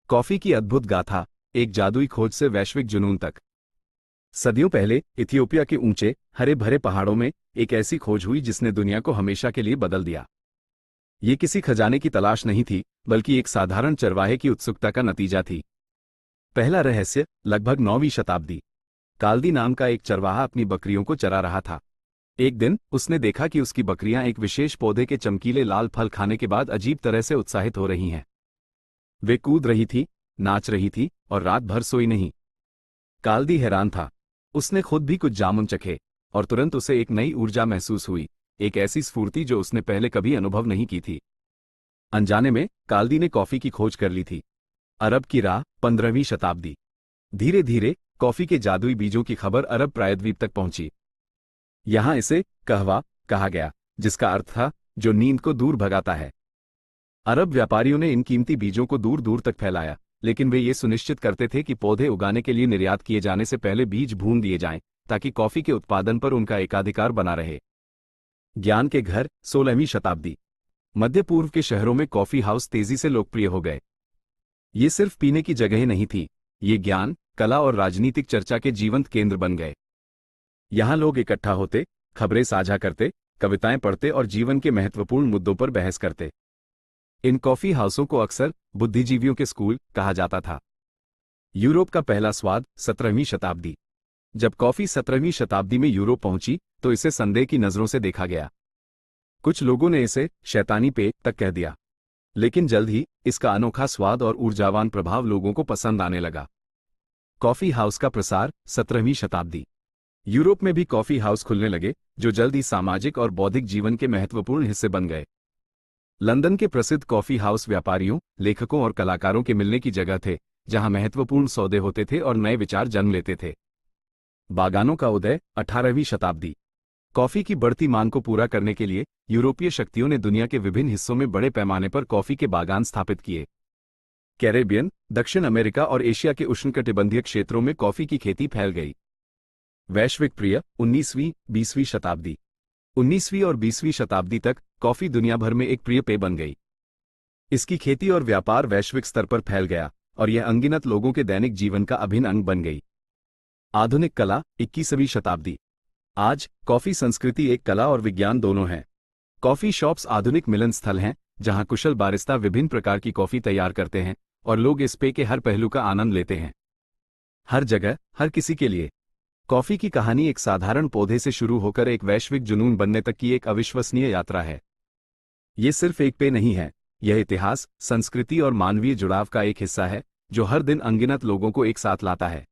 Coffee की अद्भुत गाथा, एक जादुई खोज से वैश्विक जुनून तक। सदियों पहले इथियोपिया के ऊंचे हरे भरे पहाड़ों में एक ऐसी खोज हुई जिसने दुनिया को हमेशा के लिए बदल दिया। ये किसी खजाने की तलाश नहीं थी, बल्कि एक साधारण चरवाहे की उत्सुकता का नतीजा थी। पहला रहस्य, लगभग 9वीं शताब्दी। काल्दी नाम का एक चरवाहा अपनी बकरियों को चरा रहा था। एक दिन उसने देखा कि उसकी बकरियां एक विशेष पौधे के चमकीले लाल फल खाने के बाद अजीब तरह से उत्साहित हो रही हैं। वे कूद रही थी, नाच रही थी और रात भर सोई नहीं। काल्दी हैरान था। उसने खुद भी कुछ जामुन चखे और तुरंत उसे एक नई ऊर्जा महसूस हुई, एक ऐसी स्फूर्ति जो उसने पहले कभी अनुभव नहीं की थी। अनजाने में काल्दी ने कॉफी की खोज कर ली थी। अरब की राह, 15वीं शताब्दी। धीरे धीरे कॉफी के जादुई बीजों की खबर अरब प्रायद्वीप तक पहुंची। यहां इसे कहवा कहा गया, जिसका अर्थ था जो नींद को दूर भगाता है। अरब व्यापारियों ने इन कीमती बीजों को दूर दूर तक फैलाया, लेकिन वे ये सुनिश्चित करते थे कि पौधे उगाने के लिए निर्यात किए जाने से पहले बीज भून दिए जाएं, ताकि कॉफी के उत्पादन पर उनका एकाधिकार बना रहे। ज्ञान के घर, 16वीं शताब्दी। मध्य पूर्व के शहरों में कॉफी हाउस तेजी से लोकप्रिय हो गए। ये सिर्फ पीने की जगह नहीं थी, ये ज्ञान, कला और राजनीतिक चर्चा के जीवंत केंद्र बन गए। यहां लोग इकट्ठा होते, खबरें साझा करते, कविताएं पढ़ते और जीवन के महत्वपूर्ण मुद्दों पर बहस करते। इन कॉफी हाउसों को अक्सर बुद्धिजीवियों के स्कूल कहा जाता था। यूरोप का पहला स्वाद, 17वीं शताब्दी। जब कॉफी 17वीं शताब्दी में यूरोप पहुंची तो इसे संदेह की नजरों से देखा गया। कुछ लोगों ने इसे शैतानी पेय तक कह दिया, लेकिन जल्द ही इसका अनोखा स्वाद और ऊर्जावान प्रभाव लोगों को पसंद आने लगा। कॉफी हाउस का प्रसार, 17वीं शताब्दी। यूरोप में भी कॉफी हाउस खुलने लगे, जो जल्द ही सामाजिक और बौद्धिक जीवन के महत्वपूर्ण हिस्से बन गए। लंदन के प्रसिद्ध कॉफी हाउस व्यापारियों, लेखकों और कलाकारों के मिलने की जगह थे, जहां महत्वपूर्ण सौदे होते थे और नए विचार जन्म लेते थे। बागानों का उदय, 18वीं शताब्दी। कॉफी की बढ़ती मांग को पूरा करने के लिए यूरोपीय शक्तियों ने दुनिया के विभिन्न हिस्सों में बड़े पैमाने पर कॉफी के बागान स्थापित किए। कैरेबियन, दक्षिण अमेरिका और एशिया के उष्णकटिबंधीय क्षेत्रों में कॉफी की खेती फैल गई। वैश्विक प्रिय, 19वीं 20वीं शताब्दी। 19वीं और 20वीं शताब्दी तक कॉफी दुनिया भर में एक प्रिय पेय बन गई। इसकी खेती और व्यापार वैश्विक स्तर पर फैल गया और यह अनगिनत लोगों के दैनिक जीवन का अभिन्न अंग बन गई। आधुनिक कला, 21वीं शताब्दी। आज कॉफी संस्कृति एक कला और विज्ञान दोनों है। कॉफी शॉप्स आधुनिक मिलन स्थल हैं, जहां कुशल बारिस्ता विभिन्न प्रकार की कॉफी तैयार करते हैं और लोग इस पेय के हर पहलू का आनंद लेते हैं। हर जगह, हर किसी के लिए। कॉफी की कहानी एक साधारण पौधे से शुरू होकर एक वैश्विक जुनून बनने तक की एक अविश्वसनीय यात्रा है। ये सिर्फ एक पेय नहीं है, यह इतिहास, संस्कृति और मानवीय जुड़ाव का एक हिस्सा है, जो हर दिन अनगिनत लोगों को एक साथ लाता है।